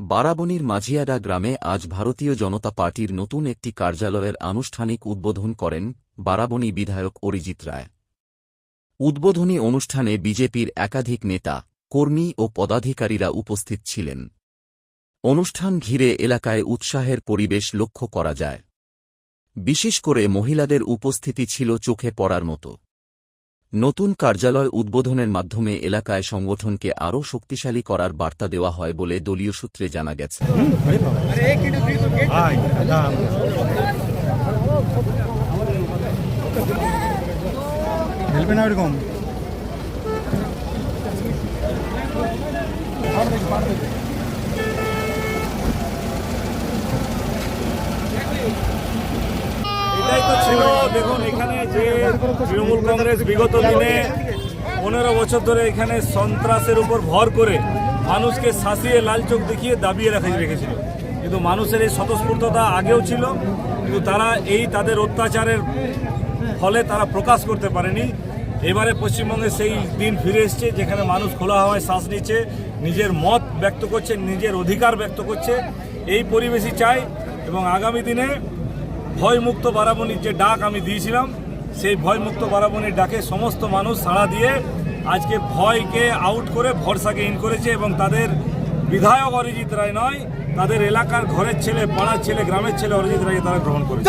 বারাবণীর মাঝিয়াডা গ্রামে আজ ভারতীয় জনতা পার্টির নতুন একটি কার্যালয়ের আনুষ্ঠানিক উদ্বোধন করেন বারাবণী বিধায়ক অরিজিৎ রায়। উদ্বোধনী অনুষ্ঠানে বিজেপির একাধিক নেতা, কর্মী ও পদাধিকারীরা উপস্থিত ছিলেন। অনুষ্ঠান ঘিরে এলাকায় উৎসাহের পরিবেশ লক্ষ্য করা যায়। বিশেষ করে মহিলাদের উপস্থিতি ছিল চোখে পড়ার মতো। নতুন কার্যালয় উদ্বোধনের মাধ্যমে এলাকায় সংগঠনকে আরও শক্তিশালী করার বার্তা দেওয়া হয় বলে দলীয় সূত্রে জানা গেছে। এটাই তো ছিল। দেখুন, এখানে যে তৃণমূল কংগ্রেস বিগত দিনে 15 বছর ধরে এখানে সন্ত্রাসের উপর ভর করে মানুষকে শাসিয়ে লাল চোখ দেখিয়ে দাবিয়ে রেখেছিল, কিন্তু মানুষের এই স্বতঃস্ফূর্ততা আগেও ছিল, কিন্তু তারা এই তাদের অত্যাচারের ফলে তারা প্রকাশ করতে পারেনি। এবারে পশ্চিমবঙ্গে সেই দিন ফিরে এসছে যেখানে মানুষ খোলা হাওয়ায় শ্বাস নিচ্ছে, নিজের মত ব্যক্ত করছে, নিজের অধিকার ব্যক্ত করছে। এই পরিবেশই চাই এবং আগামী দিনে ভয়মুক্ত বারাবণীর যে ডাক আমি দিয়েছিলাম, সেই ভয়মুক্ত বারাবণীর ডাকে সমস্ত মানুষ সাড়া দিয়ে আজকে ভয়কে আউট করে ভরসাকে ইন করেছে এবং তাদের বিধায়ক অরিজিৎ রায় নয়, তাদের এলাকার ঘরের ছেলে, পাড়ার ছেলে, গ্রামের ছেলে অরিজিৎ রায়কে তারা গ্রহণ করেছে।